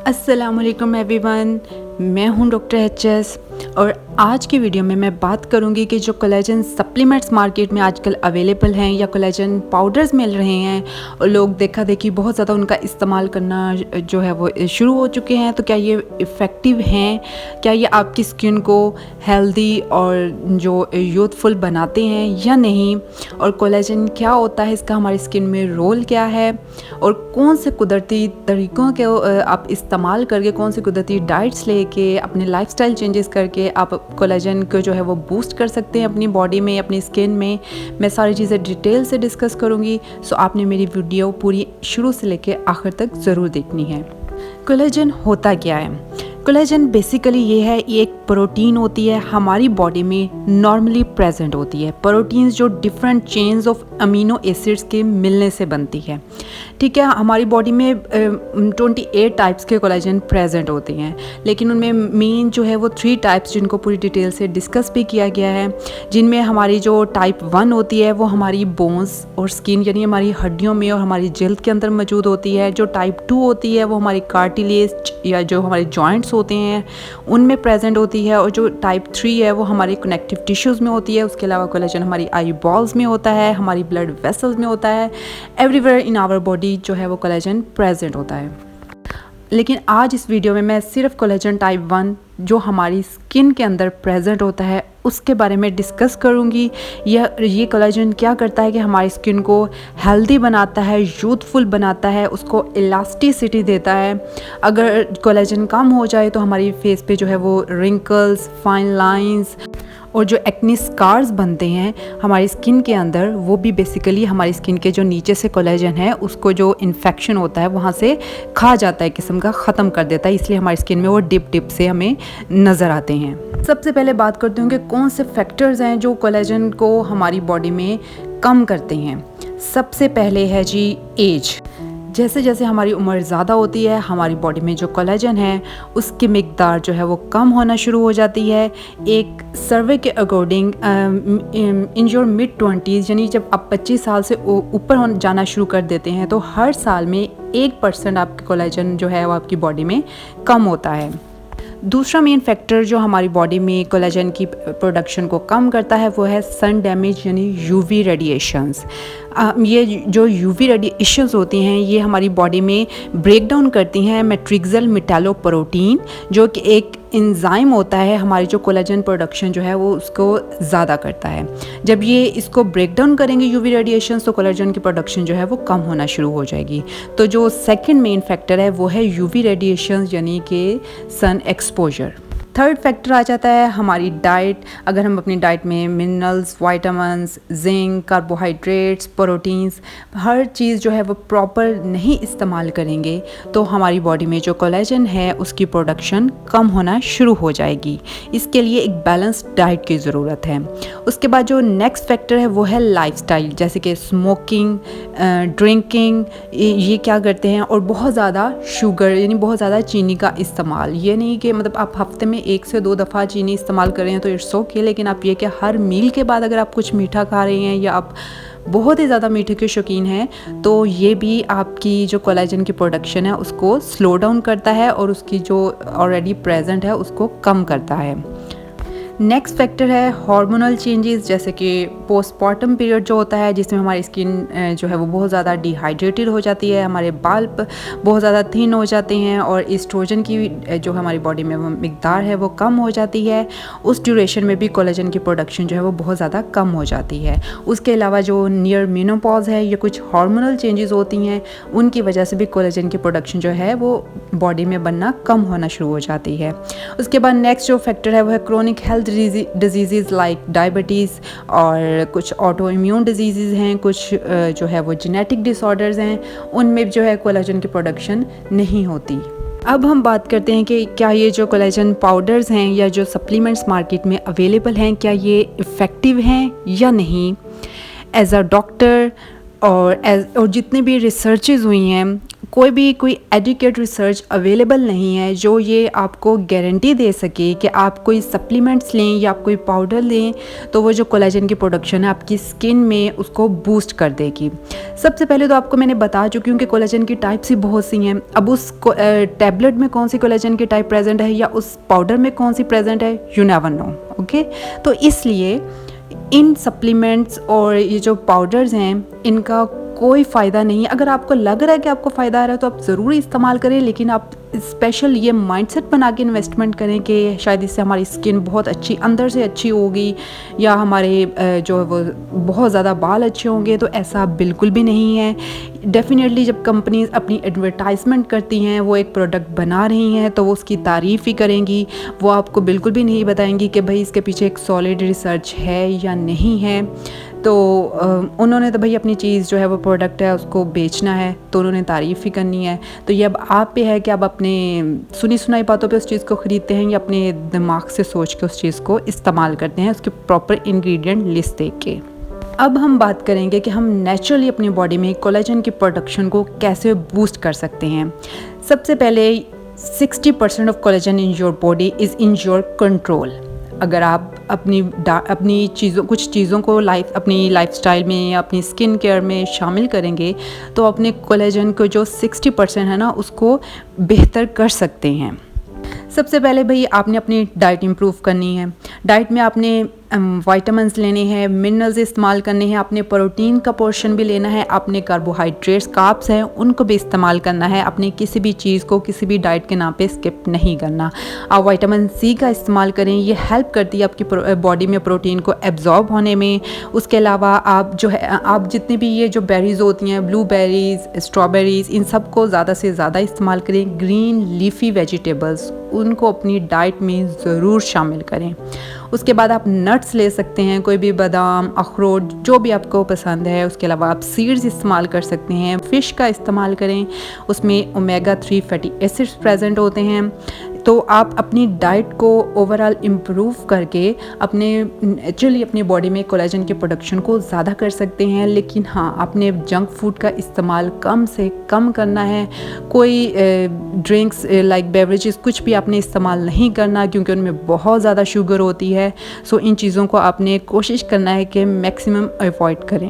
अस्सलाम वालेकुम एवरीवन, मैं हूं डॉक्टर एचएस और आज की वीडियो में मैं बात करूंगी कि जो कोलेजन सप्लीमेंट्स मार्केट में आजकल अवेलेबल हैं या कोलेजन पाउडर्स मिल रहे हैं और लोग देखा देखी बहुत ज़्यादा उनका इस्तेमाल करना जो है वो शुरू हो चुके हैं, तो क्या ये इफ़ेक्टिव हैं? क्या ये आपकी स्किन को हेल्दी और जो यूथफुल बनाते हैं या नहीं? और कोलेजन क्या होता है, इसका हमारी स्किन में रोल क्या है और कौन से कुदरती तरीक़ों के आप इस्तेमाल करके, कौन सी कुदरती डाइट्स लेके, अपने लाइफस्टाइल चेंजेस करके आप कोलेजन को जो है वो बूस्ट कर सकते हैं अपनी बॉडी में, अपनी स्किन में। मैं सारी चीज़ें डिटेल से डिस्कस करूँगी, सो आपने मेरी वीडियो पूरी शुरू से लेके आखिर तक ज़रूर देखनी है। कोलेजन होता क्या है? कोलेजन बेसिकली ये है, ये एक प्रोटीन होती है, हमारी बॉडी में नॉर्मली प्रेजेंट होती है। प्रोटीन्स जो different chains of amino acids के मिलने से बनती है, ठीक है। हमारी बॉडी में 28 टाइप्स के कोलेजन प्रेजेंट होते हैं, लेकिन उनमें मेन जो है वो 3 टाइप्स, जिनको पूरी डिटेल से डिस्कस भी किया गया है, जिनमें हमारी जो टाइप 1 होती है वो हमारी बोन्स और स्किन यानी हमारी हड्डियों में और हमारी जल्द के अंदर मौजूद होती है। जो टाइप 2 होती है वो हमारी कार्टिलेज या जो हमारे जॉइंट्स होते हैं उनमें प्रेजेंट होती है, और जो टाइप 3 है वो हमारे कनेक्टिव टिश्यूज़ में होती है। उसके अलावा कोलेजन हमारी आई बॉल्स में होता है, हमारी ब्लड वेसल्स में होता है, एवरीवेयर इन आवर बॉडी जो है वो कोलेजन प्रेजेंट होता है। लेकिन आज इस वीडियो में मैं सिर्फ कोलेजन टाइप 1 जो हमारी स्किन के अंदर प्रेजेंट होता है उसके बारे में डिस्कस करूंगी। ये कोलेजन क्या करता है कि हमारी स्किन को हेल्दी बनाता है, यूथफुल बनाता है, उसको इलास्टिसिटी देता है। अगर कोलेजन कम हो जाए तो हमारी फेस पे जो है वो रिंकल्स, फाइन लाइंस और जो एक्ने स्कार्स बनते हैं हमारी स्किन के अंदर, वो भी बेसिकली हमारी स्किन के जो नीचे से कोलेजन है उसको जो इन्फेक्शन होता है वहाँ से खा जाता है, किस्म का ख़त्म कर देता है, इसलिए हमारी स्किन में वो डिप से हमें नज़र आते हैं। सबसे पहले बात करते हैं कि कौन से फैक्टर्स हैं जो कोलेजन को हमारी बॉडी में कम करते हैं। सबसे पहले है जी एज। जैसे जैसे हमारी उम्र ज़्यादा होती है हमारी बॉडी में जो कोलेजन है उसकी मिकदार जो है वो कम होना शुरू हो जाती है। एक सर्वे के according in your mid 20s यानी जब आप 25 साल से ऊपर जाना शुरू कर देते हैं तो हर साल में 1% आपके कोलेजन जो है वो आपकी बॉडी में कम होता है। दूसरा मेन फैक्टर जो हमारी बॉडी में कोलेजन की प्रोडक्शन को कम करता है वो है सन डैमेज यानी यूवी रेडिएशंस। ये जो यूवी रेडिएशंस होती हैं ये हमारी बॉडी में ब्रेक डाउन करती हैं मैट्रिक्सल मेटालोप्रोटीन, जो कि एक एंजाइम होता है, हमारी जो कोलेजन प्रोडक्शन जो है वो उसको ज़्यादा करता है। जब ये इसको ब्रेक डाउन करेंगे यूवी रेडिएशंस तो कोलेजन की प्रोडक्शन जो है वो कम होना शुरू हो जाएगी। तो जो सेकंड मेन फैक्टर है वो है यूवी रेडिएशंस यानी कि सन एक्सपोजर। थर्ड फैक्टर आ जाता है हमारी डाइट। अगर हम अपनी डाइट में minerals, vitamins, zinc, carbohydrates, proteins, हर चीज़ जो है वो प्रॉपर नहीं इस्तेमाल करेंगे तो हमारी बॉडी में जो कोलेजन है उसकी प्रोडक्शन कम होना शुरू हो जाएगी। इसके लिए एक बैलेंस्ड डाइट की ज़रूरत है। उसके बाद जो नेक्स्ट फैक्टर है वो है लाइफस्टाइल, जैसे कि स्मोकिंग, ड्रिंकिंग, ये क्या करते हैं, और बहुत ज़्यादा शुगर यानी बहुत ज़्यादा चीनी का इस्तेमाल। ये नहीं कि मतलब आप हफ्ते में 1 से 2 दफ़ा चीनी इस्तेमाल कर रहे हैं तो इट्स ओके, लेकिन आप ये कि हर मील के बाद अगर आप कुछ मीठा खा रहे हैं या आप बहुत ही ज़्यादा मीठे के शौकीन हैं तो ये भी आपकी जो कोलेजन की प्रोडक्शन है उसको स्लो डाउन करता है और उसकी जो ऑलरेडी प्रेजेंट है उसको कम करता है। नेक्स्ट फैक्टर है हार्मोनल चेंजेस, जैसे कि पोस्टमार्टम पीरियड जो होता है जिसमें हमारी स्किन जो है वो बहुत ज़्यादा डिहाइड्रेटेड हो जाती है, हमारे बाल बहुत ज़्यादा थिन हो जाते हैं और एस्ट्रोजन की जो हमारी बॉडी में वो मिकदार है वो कम हो जाती है। उस ड्यूरेशन में भी कोलेजन की प्रोडक्शन जो है वो बहुत ज़्यादा कम हो जाती है। उसके अलावा जो नियर मेनोपॉज है या कुछ हार्मोनल चेंजेस होती हैं उनकी वजह से भी कोलेजन की प्रोडक्शन जो है वो बॉडी में बनना कम होना शुरू हो जाती है। उसके बाद नेक्स्ट जो फैक्टर है वो है chronic health disease like diabetes, और कुछ ऑटो इम्यून डिजीज़ हैं, कुछ जो है वो जेनेटिक डिसऑर्डर्स हैं, उनमें जो है कोलेजन की प्रोडक्शन नहीं होती। अब हम बात करते हैं कि क्या ये जो कोलेजन पाउडर्स हैं या जो सप्लीमेंट्स मार्केट में अवेलेबल हैं क्या ये इफ़ेक्टिव हैं या नहीं। एज अ डॉक्टर और जितने भी रिसर्चेज हुई हैं कोई एडुकेट रिसर्च अवेलेबल नहीं है जो ये आपको गारंटी दे सके कि आप कोई सप्लीमेंट्स लें या आप कोई पाउडर लें तो वो जो कोलेजन की प्रोडक्शन है आपकी स्किन में उसको बूस्ट कर देगी। सबसे पहले तो आपको मैंने बता चुकी हूँ कि कोलेजन की टाइप्स ही बहुत सी हैं। अब उस टैबलेट में कौन सी कोलेजन की टाइप प्रेजेंट है या उस पाउडर में कौन सी प्रेजेंट है, यू नेवर नो। ओके, तो इसलिए इन सप्लीमेंट्स और ये जो पाउडर्स हैं इनका कोई फ़ायदा नहीं है। अगर आपको लग रहा है कि आपको फ़ायदा आ रहा है तो आप ज़रूर इस्तेमाल करें, लेकिन आप स्पेशल ये माइंडसेट बना के इन्वेस्टमेंट करें कि शायद इससे हमारी स्किन बहुत अच्छी अंदर से अच्छी होगी या हमारे जो है वो बहुत ज़्यादा बाल अच्छे होंगे, तो ऐसा बिल्कुल भी नहीं है। डेफिनेटली जब कंपनीज अपनी एडवर्टाइजमेंट करती हैं, वो एक प्रोडक्ट बना रही हैं तो वो उसकी तारीफ़ ही करेंगी, वो आपको बिल्कुल भी नहीं बताएंगी कि भाई इसके पीछे एक सॉलिड रिसर्च है या नहीं है। तो उन्होंने तो भाई अपनी चीज़ जो है वो प्रोडक्ट है उसको बेचना है तो उन्होंने तारीफ़ ही करनी है। तो ये अब आप पे है कि आप अपने सुनी सुनाई बातों पे उस चीज़ को ख़रीदते हैं या अपने दिमाग से सोच के उस चीज़ को इस्तेमाल करते हैं, उसके प्रॉपर इंग्रेडिएंट लिस्ट देख के। अब हम बात करेंगे कि हम नेचुरली अपनी बॉडी में कोलेजन की प्रोडक्शन को कैसे बूस्ट कर सकते हैं। सबसे पहले 60% of collagen in your body is in your control. अगर आप अपनी कुछ चीज़ों को अपनी लाइफस्टाइल में या अपनी स्किन केयर में शामिल करेंगे तो अपने कोलेजन को जो 60% है ना उसको बेहतर कर सकते हैं। सबसे पहले भाई आपने अपनी डाइट इम्प्रूव करनी है। डाइट में आपने विटामिन्स लेने हैं, मिनरल्स इस्तेमाल करने हैं, आपने प्रोटीन का पोर्शन भी लेना है, आपने कार्बोहाइड्रेट्स कार्ब्स हैं उनको भी इस्तेमाल करना है। अपनी किसी भी चीज़ को किसी भी डाइट के नाम पे स्किप नहीं करना। आप विटामिन सी का इस्तेमाल करें, ये हेल्प करती है आपकी बॉडी में प्रोटीन को एब्जॉर्ब होने में। उसके अलावा आप जितनी भी ये जो बेरीज़ होती हैं, ब्लूबेरीज़, स्ट्रॉबेरीज़, इन सब को ज़्यादा से ज़्यादा इस्तेमाल करें। ग्रीन लीफी वेजिटेबल्स उनको अपनी डाइट में ज़रूर शामिल करें। उसके बाद आप नट्स ले सकते हैं, कोई भी बादाम, अखरोट, जो भी आपको पसंद है। उसके अलावा आप सीड्स इस्तेमाल कर सकते हैं। फ़िश का इस्तेमाल करें, उसमें ओमेगा 3 फैटी एसिड्स प्रेजेंट होते हैं। तो आप अपनी डाइट को ओवरऑल इम्प्रूव करके अपनी बॉडी में कोलेजन की प्रोडक्शन को ज़्यादा कर सकते हैं। लेकिन हाँ, आपने जंक फूड का इस्तेमाल कम से कम करना है। कोई ड्रिंक्स लाइक बेवरेजेस कुछ भी आपने इस्तेमाल नहीं करना क्योंकि उनमें बहुत ज़्यादा शुगर होती है। सो इन चीज़ों को आपने कोशिश करना है कि मैक्सिमम अवॉइड करें।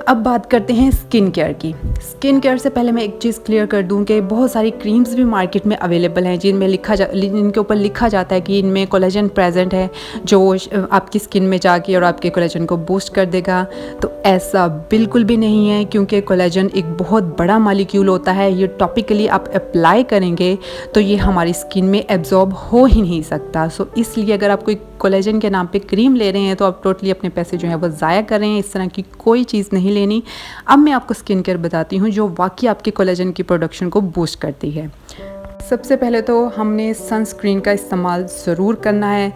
अब बात करते हैं स्किन केयर की। स्किन केयर से पहले मैं एक चीज़ क्लियर कर दूं कि बहुत सारी क्रीम्स भी मार्केट में अवेलेबल हैं जिनके ऊपर लिखा जाता है कि इनमें कोलेजन प्रेजेंट है जो आपकी स्किन में जाके और आपके कोलेजन को बूस्ट कर देगा। तो ऐसा बिल्कुल भी नहीं है क्योंकि कोलेजन एक बहुत बड़ा मॉलिक्यूल होता है। ये टॉपिकली आप अप्लाई करेंगे तो ये हमारी स्किन में एब्जॉर्ब हो ही नहीं सकता। सो इसलिए अगर आप कोई कोलेजन के नाम पे क्रीम ले रहे हैं तो आप टोटली अपने पैसे जो है वो ज़ाया कर रहे हैं। इस तरह की कोई चीज़ नहीं लेनी। अब मैं आपको स्किन केयर बताती हूँ जो वाकई आपके कोलेजन की प्रोडक्शन को बूस्ट करती है। सबसे पहले तो हमने सनस्क्रीन का इस्तेमाल ज़रूर करना है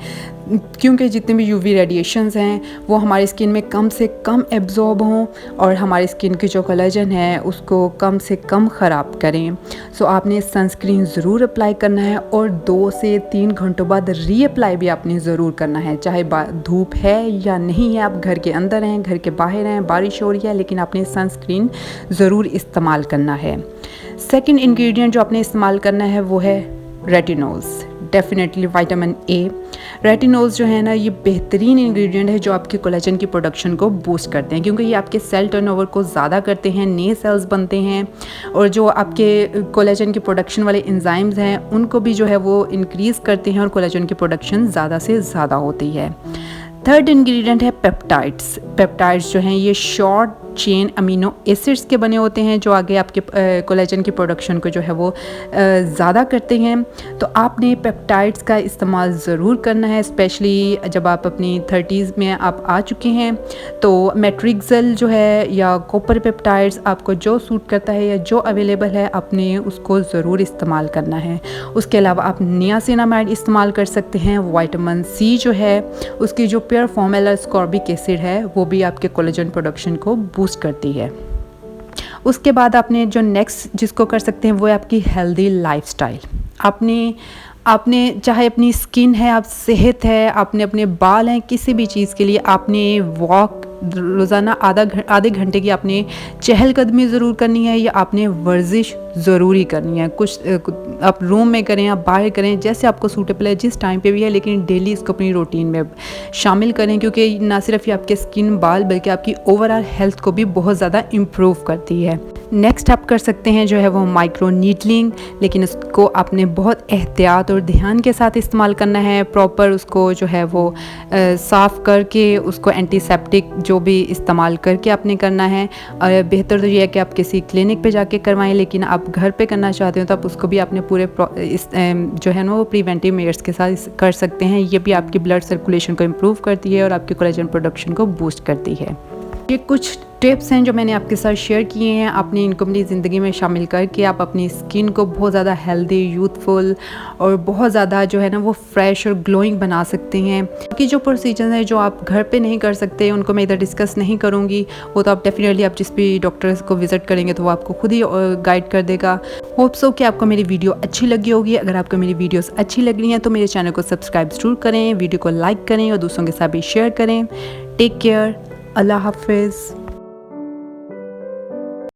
क्योंकि जितने भी यूवी रेडिएशंस हैं वो हमारी स्किन में कम से कम एब्जॉर्ब हों और हमारी स्किन की जो कोलेजन है उसको कम से कम ख़राब करें। सो आपने सनस्क्रीन ज़रूर अप्लाई करना है और 2 से 3 घंटों बाद रीअप्लाई भी आपने ज़रूर करना है। चाहे धूप है या नहीं है, आप घर के अंदर हैं, घर के बाहर हैं, बारिश हो रही है, लेकिन आपने सनस्क्रीन ज़रूर इस्तेमाल करना है। सेकंड इंग्रेडिएंट जो आपने इस्तेमाल करना है वो है retinols. Definitely vitamin A. Retinols जो है ना ये बेहतरीन इंग्रेडिएंट है जो आपके कोलेजन की प्रोडक्शन को बूस्ट करते हैं क्योंकि ये आपके सेल टर्नओवर को ज़्यादा करते हैं, नए सेल्स बनते हैं और जो आपके कोलेजन की प्रोडक्शन वाले एंजाइम्स हैं उनको भी जो है वो इंक्रीज़ करते हैं और कोलेजन की प्रोडक्शन ज़्यादा से ज़्यादा होती है। थर्ड इंग्रेडिएंट है पेप्टाइड्स। पेप्टाइड्स जो हैं ये शॉर्ट चेन अमीनो एसिड्स के बने होते हैं जो आगे आपके कोलेजन की प्रोडक्शन को जो है वो ज़्यादा करते हैं। तो आपने पेप्टाइड्स का इस्तेमाल ज़रूर करना है, स्पेशली जब आप अपनी 30s में आप आ चुके हैं। तो मेट्रिक्सल जो है या कॉपर पेप्टाइड्स आपको जो सूट करता है या जो अवेलेबल है आपने उसको ज़रूर इस्तेमाल करना है। उसके अलावा आप नियासिनामाइड इस्तेमाल कर सकते हैं। विटामिन सी जो है उसकी जो प्योर फॉर्मूला एस्कॉर्बिक एसिड है वो भी आपके कोलेजन प्रोडक्शन को बूस्ट करती है। उसके बाद आपने जो नेक्स्ट जिसको कर सकते हैं वो है आपकी हेल्दी लाइफस्टाइल। आपने चाहे अपनी स्किन है, आप सेहत है, आपने अपने बाल हैं, किसी भी चीज़ के लिए आपने वॉक रोज़ाना आधे घंटे की आपने चहलकदमी ज़रूर करनी है या आपने वर्जिश ज़रूरी करनी है। आप रूम में करें, आप बाहर करें, जैसे आपको सूटेबल है, जिस टाइम पे भी है, लेकिन डेली इसको अपनी रूटीन में शामिल करें, क्योंकि ना सिर्फ ये आपके स्किन, बाल, बल्कि आपकी ओवरऑल हेल्थ को भी बहुत ज़्यादा इम्प्रूव करती है। नेक्स्ट आप कर सकते हैं जो है वो माइक्रो नीडलिंग, लेकिन उसको आपने बहुत एहतियात और ध्यान के साथ इस्तेमाल करना है। प्रॉपर उसको जो है वो साफ़ करके, उसको एंटीसेप्टिक जो भी इस्तेमाल करके आपने करना है। और बेहतर तो ये है कि आप किसी क्लिनिक पे जाके करवाएं, लेकिन आप घर पे करना चाहते हो तो आप उसको भी आपने पूरे जो है ना वो प्रिवेंटिव मेजर्स के साथ कर सकते हैं। ये भी आपकी ब्लड सर्कुलेशन को इम्प्रूव करती है और आपके कोलेजन प्रोडक्शन को बूस्ट करती है। ये कुछ टिप्स हैं जो मैंने आपके साथ शेयर किए हैं, अपनी इनको अपनी ज़िंदगी में शामिल करके आप अपनी स्किन को बहुत ज़्यादा हेल्दी, यूथफुल और बहुत ज़्यादा जो है ना वो फ्रेश और ग्लोइंग बना सकते हैं। कि जो प्रोसीजर हैं जो आप घर पे नहीं कर सकते, उनको मैं इधर डिस्कस नहीं करूँगी। वो तो आप डेफिनेटली आप जिस भी डॉक्टर को विज़िट करेंगे तो वो आपको खुद ही गाइड कर देगा। होप सो कि आपको मेरी वीडियो अच्छी लगी होगी। अगर आपको मेरी वीडियोज़ अच्छी लग रही हैं तो मेरे चैनल को सब्सक्राइब ज़रूर करें, वीडियो को लाइक करें और दूसरों के साथ भी शेयर करें। टेक केयर, अल्लाह हाफिज़।